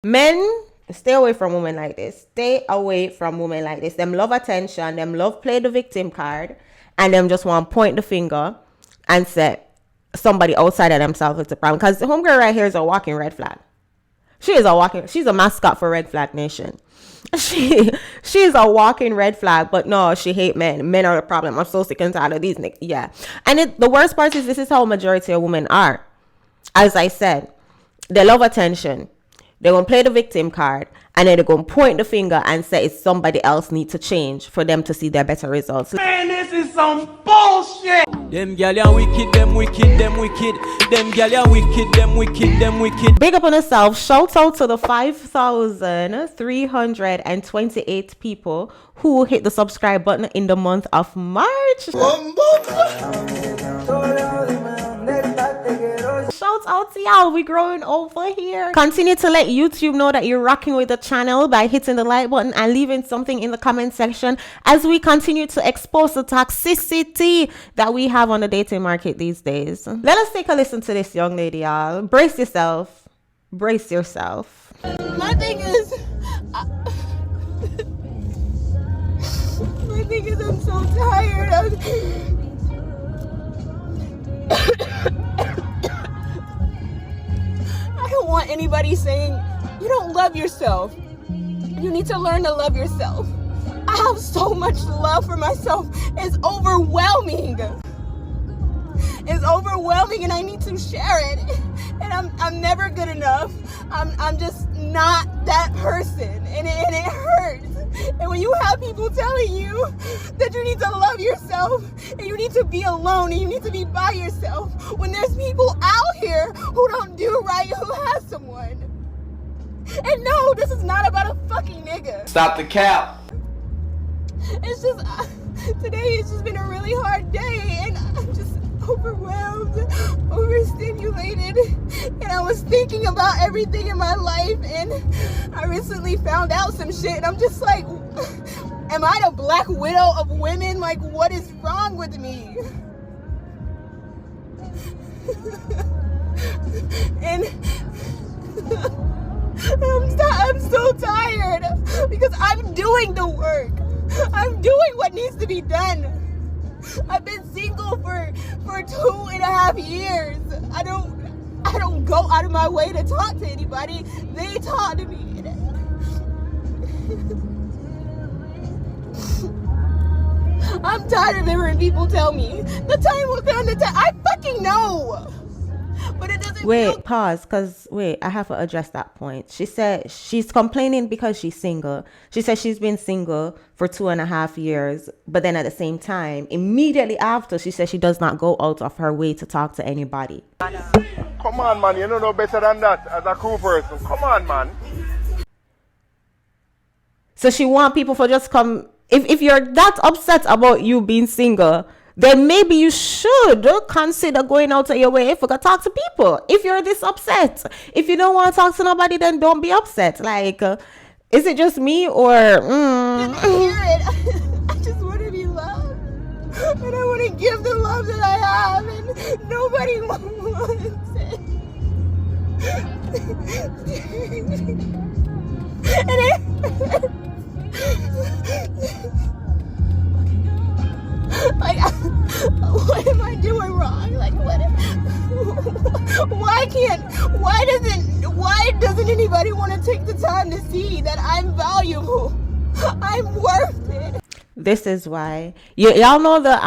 Men, stay away from women like this. Stay away from women like this. Them love attention. Them love play the victim card. And them just want to point the finger and say somebody outside of themselves is the problem. Because the homegirl right here is a walking red flag. She's a mascot for Red Flag Nation. She's a walking red flag, but no, she hate men. Men are the problem. I'm so sick and tired of these niggas. Yeah. And the worst part is this is how majority of women are. As I said, they love attention. They're going to play the victim card, and then they're going to point the finger and say it's somebody else need to change for them to see their better results. Man, this is some bullshit. Them gal ya wicked, them wicked, them wicked. Them gal ya wicked, them wicked, them wicked. Big up on yourself. Shout out to the 5,328 people who hit the subscribe button in the month of March. Shout out to y'all. We growing over here. Continue to let YouTube know that you're rocking with the channel by hitting the like button and leaving something in the comment section as we continue to expose the toxicity that we have on the dating market these days. Let us take a listen to this young lady, y'all. Brace yourself. Brace yourself. My thing is, I'm so tired. I don't want anybody saying you don't love yourself. You need to learn to love yourself. I have so much love for myself. It's overwhelming. It's overwhelming, and I need to share it. And I'm never good enough. I'm just not that person, and it hurts. And when you have people telling you that you need to love yourself, and you need to be alone, and you need to be by yourself, when there's people out here who don't do right, who has someone. And no, this is not about a fucking nigga. Stop the cap. It's just, today has just been a really hard day, and I'm just overwhelmed, overstimulated, and I was thinking about everything in my life, and I recently found out some shit, and I'm just like, am I the Black Widow of women? Like, what is wrong with me? And I'm so tired because I'm doing the work. I'm doing what needs to be done. I've been single for 2.5 years. I don't go out of my way to talk to anybody. They talk to me. I'm tired of hearing people tell me the time will come. I fucking know. But it doesn't. Wait, pause, because I have to address that point. She said she's complaining because she's single. She said she's been single for 2.5 years, but then at the same time, immediately after, she said she does not go out of her way to talk to anybody. Come on, man, you don't know better than that as a cool person. Come on, man. So she want people for just come. If you're that upset about you being single, then maybe you should consider going out of your way to talk to people. If you're this upset, if you don't want to talk to nobody, then don't be upset. Like, is it just me or? I hear it. I just want to be loved, and I want to give the love that I have, and nobody wants it. And like, what am I doing wrong? Like, why doesn't anybody want to take the time to see that I'm valuable? I'm worth it. This is why. Y'all know the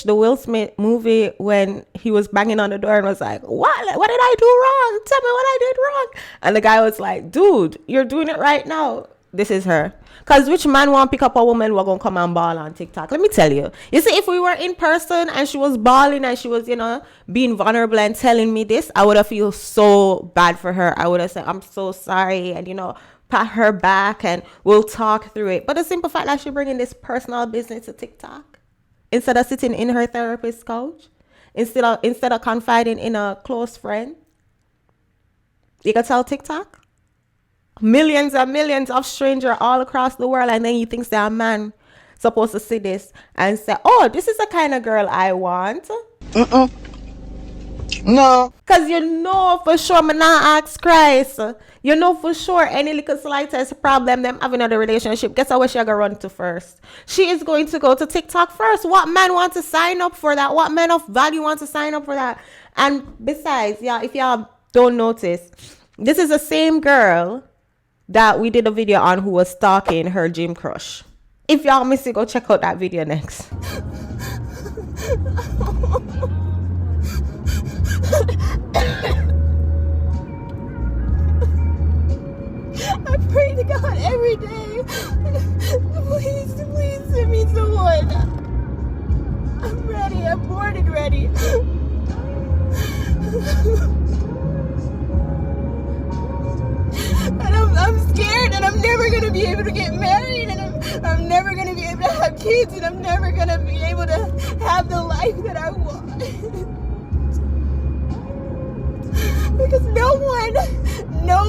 the Will Smith movie when he was banging on the door and was like, what did I do wrong? Tell me what I did wrong. And the guy was like, dude, you're doing it right now. This is her. Because which man want to pick up a woman who are going to come and ball on TikTok? Let me tell you. You see, if we were in person and she was balling and she was, being vulnerable and telling me this, I would have feel so bad for her. I would have said, I'm so sorry. And, pat her back and we'll talk through it. But the simple fact that she's bringing this personal business to TikTok instead of sitting in her therapist's couch, instead of confiding in a close friend, you can tell TikTok. Millions and millions of strangers all across the world, and then you think that a man supposed to see this and say, oh, this is the kind of girl I want. No. Because you know for sure I'm not ask Christ. You know for sure any little slightest problem them having another relationship. Guess how she gonna run to first? She is going to go to TikTok first. What man want to sign up for that? What man of value want to sign up for that? And besides, yeah, if y'all don't notice, this is the same girl that we did a video on who was stalking her gym crush. If y'all miss it, go check out that video next. I pray to God every day. Please send me someone. I'm ready. I'm born and ready. And I'm scared, and I'm never gonna be able to get married, and I'm never gonna be able to have kids, and I'm never gonna be able to have the life that I want. Because no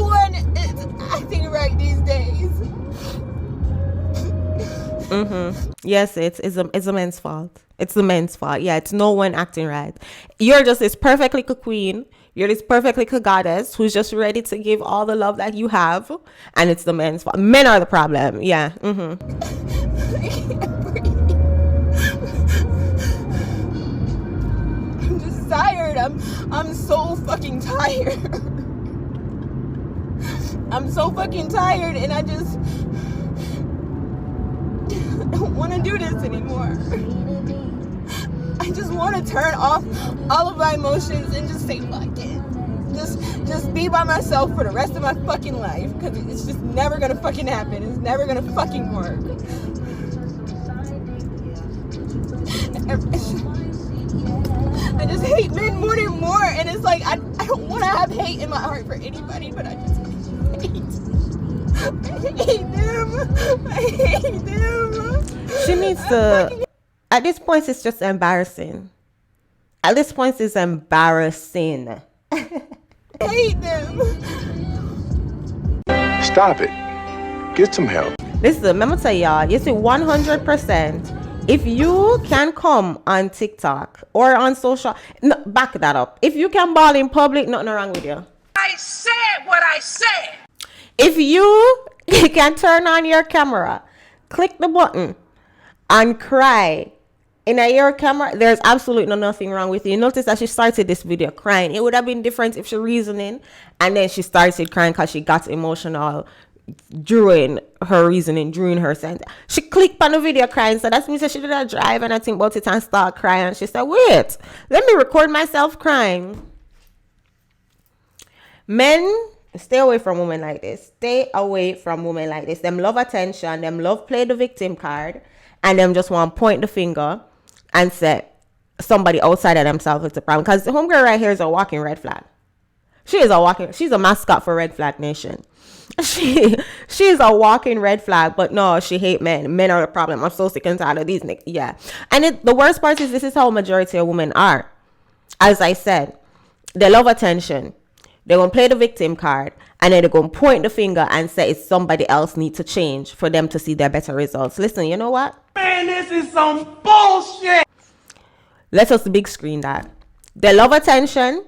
one is acting right these days. Yes, it's a man's fault. It's the men's fault. Yeah, it's no one acting right. You're just this perfect little queen. You're this perfect little goddess who's just ready to give all the love that you have, and it's the men's fault. Men are the problem. Yeah. I can't breathe. I'm just tired. I'm so fucking tired. I'm so fucking tired, and I don't want to do this anymore. I just want to turn off all of my emotions and just say fuck it. Just be by myself for the rest of my fucking life, because it's just never gonna fucking happen. It's never gonna fucking work. I just hate men more and more, and it's like I don't want to have hate in my heart for anybody, but I just hate. I hate them. She needs to. At this point, it's just embarrassing. At this point, it's embarrassing. I hate them. Stop it. Get some help. Listen, let me tell y'all, you see 100%, if you can come on TikTok or on social, no, back that up. If you can ball in public, nothing wrong with you. I said what I said. If you can turn on your camera, click the button and cry in your camera, there's absolutely nothing wrong with you. Notice that she started this video crying. It would have been different if she reasoning and then she started crying because she got emotional during her reasoning, during her sentence. She clicked on the video crying, so that means she did a drive and I think about it and start crying. And she said, wait, let me record myself crying. Men, stay away from women like this. Stay away from women like this. Them love attention, them love play the victim card, and them just want to point the finger and say somebody outside of themselves is the problem. Because the homegirl right here is a walking red flag. She's a mascot for Red Flag Nation. She's a walking red flag, but no, she hate men. Men are the problem. I'm so sick and tired of these niggas. Yeah. And the worst part is this is how majority of women are. As I said, they love attention. They're going to play the victim card, and then they're going to point the finger and say it's somebody else need to change for them to see their better results. Listen, you know what? Man, this is some bullshit. Let us big screen that. They love attention.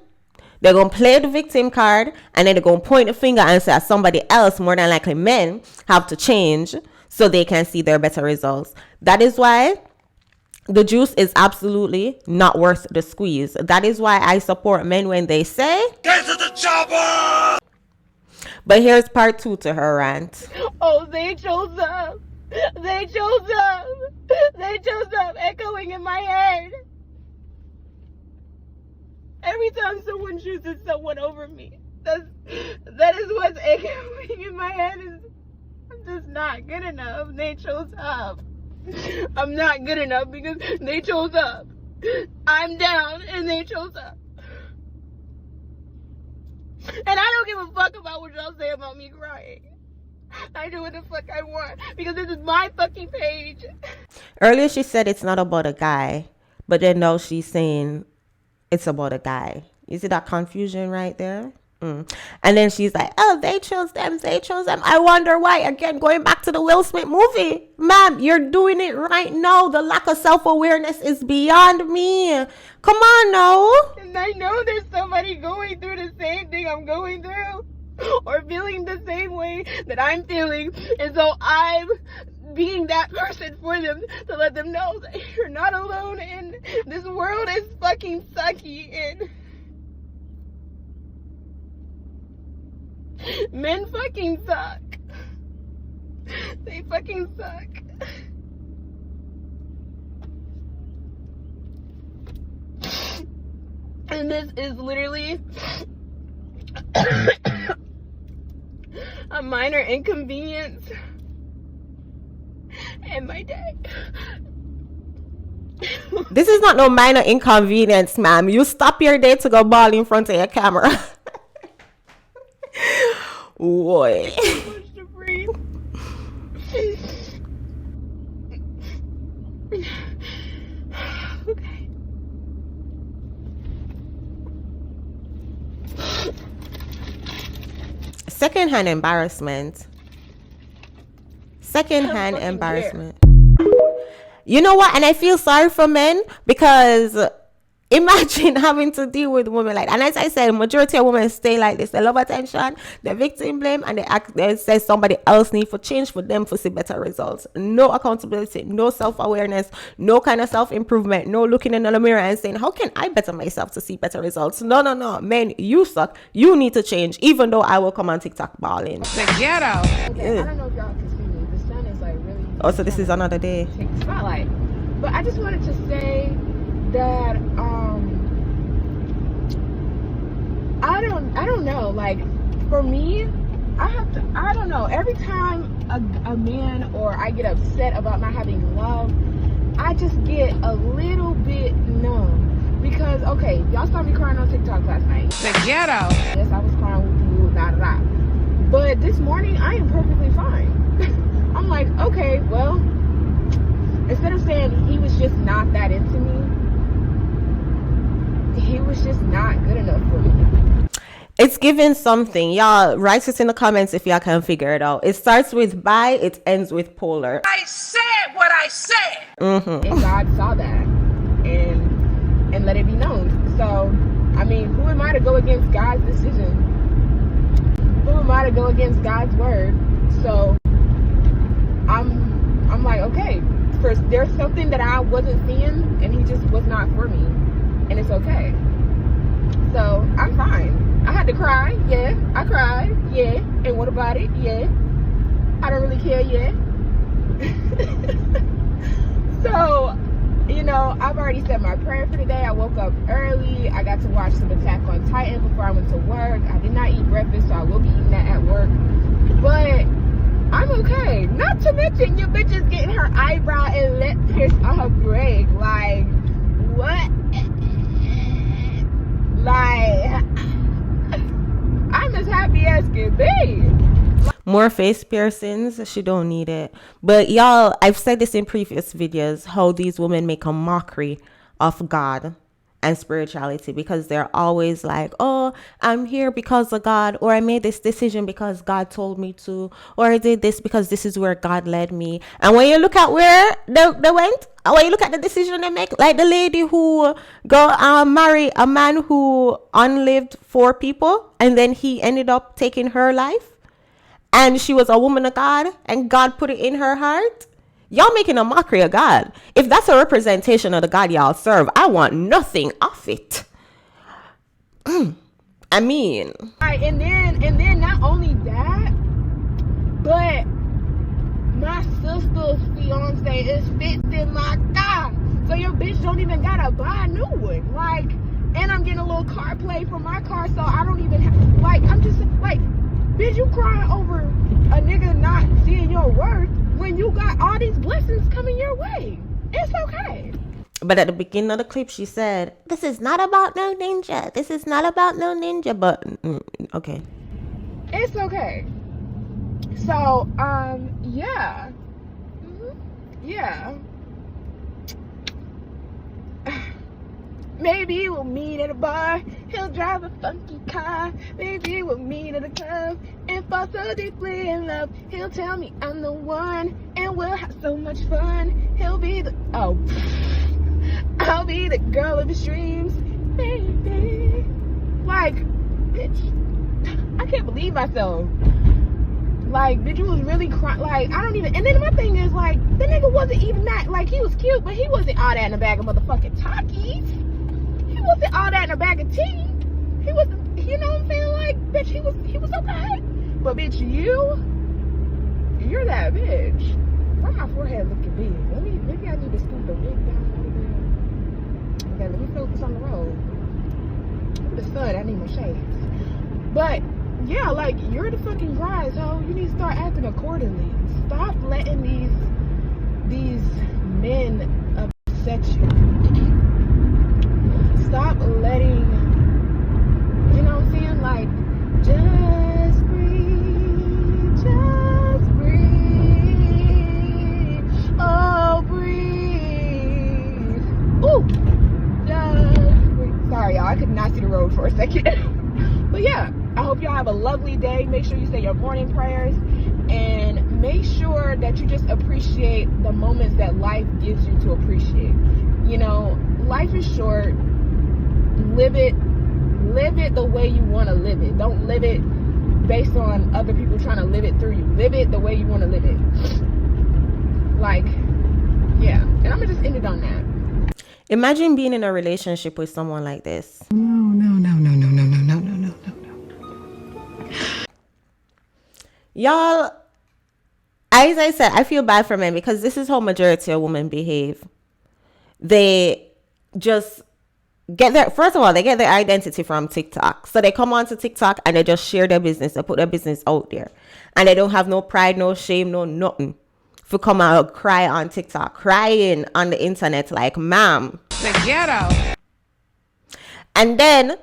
They're going to play the victim card, and then they're going to point the finger and say somebody else, more than likely men, have to change so they can see their better results. That is why the juice is absolutely not worth the squeeze. That is why I support men when they say, Get to the chopper! But here's part 2 to her rant. Oh, they chose up. They chose up. They chose up, echoing in my head. Every time someone chooses someone over me, that is what's echoing in my head. I'm just not good enough. They chose up. I'm not good enough because they chose up. I'm down and they chose up. And I don't give a fuck about what y'all say about me crying. I do what the fuck I want because this is my fucking page. Earlier she said it's not about a guy, but then now she's saying it's about a guy. You see that confusion right there? And then she's like, oh, they chose them. I wonder why. Again, going back to the Will Smith movie. Ma'am, you're doing it right now. The lack of self-awareness is beyond me. Come on now. And I know there's somebody going through the same thing I'm going through, or feeling the same way that I'm feeling. And so I'm being that person for them, to let them know that you're not alone and this world is fucking sucky and men fucking suck. They fucking suck. And this is literally a minor inconvenience in my day. This is not no minor inconvenience, ma'am. You stop your day to go ball in front of your camera. Boy. Push to breathe. Okay. Secondhand embarrassment. Secondhand embarrassment. You know what? And I feel sorry for men, because imagine having to deal with women like, and as I said, majority of women stay like this. They love attention, they victim blame, and they say somebody else need for change for them to see better results. No accountability, no self-awareness, no kind of self-improvement, no looking in the mirror and saying, how can I better myself to see better results? No. Men, you suck. You need to change, even though I will come on TikTok balling. The ghetto. Okay, I don't know if y'all can see me. The sun is like really. Oh, so this is another day. Take the spotlight. But I just wanted to say that I don't know, like, for me, I don't know, every time a man or I get upset about not having love, I just get a little bit numb, because okay, y'all saw me crying on TikTok last night. The ghetto. Yes, I was crying with you, but this morning I am perfectly fine. I'm like, okay, well, instead of saying he was just not that into me, he was just not good enough for me. It's given something. Y'all write it in the comments if y'all can figure it out. It starts with bi, it ends with polar. I said what I said. And God saw that and let it be known. So, I mean, who am I to go against God's decision? Who am I to go against God's word? So I'm like, okay, first there's something that I wasn't seeing and he just was not for me. And it's okay. So I'm fine. I had to cry, yeah. I cried, yeah. And what about it? Yeah. I don't really care yet. So, you know, I've already said my prayer for today. I woke up early. I got to watch some Attack on Titan before I went to work. I did not eat breakfast, so I will be eating that at work. But I'm okay. Not to mention your bitch is getting her eyebrow and lip pierced on her break. Like, what? Like, I'm as happy as can be. More face piercings, she don't need it. But y'all, I've said this in previous videos, how these women make a mockery of God and spirituality, because they're always like, oh, I'm here because of God, or I made this decision because God told me to, or I did this because this is where God led me. And when you look at where they went, and when you look at the decision they make, like the lady who go marry a man who unlived 4 people, and then he ended up taking her life, and she was a woman of God, and God put it in her heart. Y'all making a mockery of God. If that's a representation of the God y'all serve, I want nothing of it. I mean, right, and then not only that, but my sister's fiance is fixing my car, so your bitch don't even gotta buy a new one. Like, and I'm getting a little car play for my car, so I don't even have, like, I'm just like, bitch, you crying over a nigga not seeing your worth when you got all these blessings coming your way. It's okay. but at the beginning of the clip, she said, this is not about no ninja. This is not about no ninja, but okay. It's okay. So, yeah. Yeah. Maybe we'll meet at a bar. He'll drive a funky car. Maybe we'll meet at a club and fall so deeply in love. He'll tell me I'm the one and we'll have so much fun. He'll be the I'll be the girl of his dreams, baby. Like, bitch, I can't believe myself. Like, bitch, you was really crying. Like, I don't even. And then my thing is, like, the nigga wasn't even that. Like, he was cute, but he wasn't all that in a bag of motherfucking Takis. He wasn't all that in a bag of tea. He wasn't, you know what I'm saying? Like, bitch, he was okay. But bitch, you're that bitch. Why my forehead looking big? Maybe I need to scoot the wig down a little bit. Okay, let me focus on the road. The sun, I need my shades. But yeah, like, you're the fucking bride, so you need to start acting accordingly. Stop letting these men upset you. Stop letting, you know what I'm saying? Like, just breathe, oh, breathe. Ooh, just breathe. Sorry, y'all, I could not see the road for a second. But yeah, I hope y'all have a lovely day. Make sure you say your morning prayers and make sure that you just appreciate the moments that life gives you to appreciate. You know, life is short. Live it the way you want to live it. Don't live it based on other people trying to live it through you. Live it the way you want to live it. Like, yeah. And I'm gonna just end it on that. Imagine being in a relationship with someone like this. No. Y'all, as I said, I feel bad for men because this is how majority of women behave. They just first of all, they get their identity from TikTok. So they come onto TikTok and they just share their business. They put their business out there. And they don't have no pride, no shame, no nothing. For come out cry on TikTok, crying on the internet like, ma'am. The ghetto. And then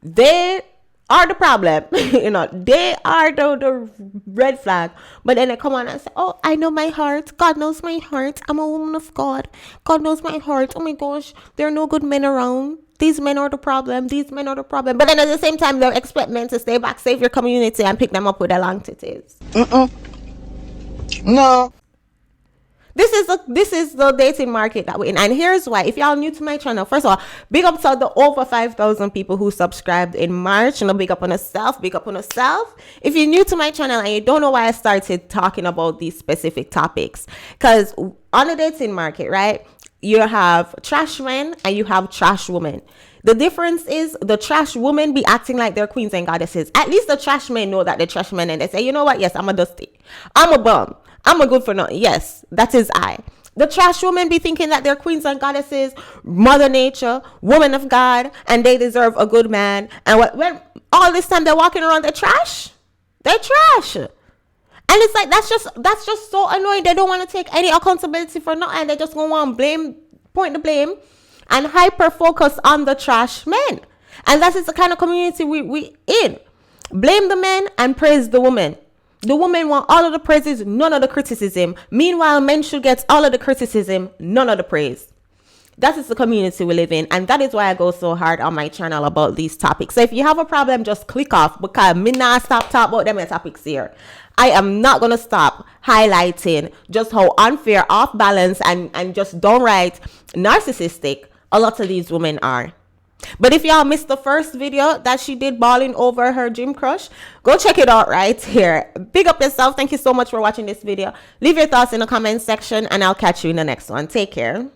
they are the problem. You know, they are the red flag. But then they come on and say, oh, I know my heart. God knows my heart. I'm a woman of God. God knows my heart. Oh my gosh, there are no good men around. These men are the problem. These men are the problem. But then at the same time, they expect men to stay back, save your community, and pick them up with their long titties. No. This is the dating market that we're in. And here's why. If y'all new to my channel, first of all, big up to the over 5,000 people who subscribed in March. Big up on yourself. Big up on yourself. If you're new to my channel and you don't know why I started talking about these specific topics, because on the dating market, right, you have trash men and you have trash women. The difference is the trash women be acting like they're queens and goddesses. At least the trash men know that they're trash men and they say, you know what? Yes, I'm a dusty. I'm a bum. I'm a good for nothing. Yes, that is I. The trash women be thinking that they're queens and goddesses, Mother Nature, woman of God, and they deserve a good man. And when all this time they're walking around, they're trash. They're trash. And it's like, that's just so annoying. They don't want to take any accountability for nothing. They just want to point the blame and hyper focus on the trash men. And that is the kind of community we in. Blame the men and praise the women. The women want all of the praises, none of the criticism. Meanwhile, men should get all of the criticism, none of the praise. That is the community we live in. And that is why I go so hard on my channel about these topics. So if you have a problem, just click off, because me not stop talking about them topics here. I am not going to stop highlighting just how unfair, off balance, and just downright narcissistic a lot of these women are. But if y'all missed the first video that she did bawling over her gym crush, go check it out right here. Big up yourself. Thank you so much for watching this video. Leave your thoughts in the comment section and I'll catch you in the next one. Take care.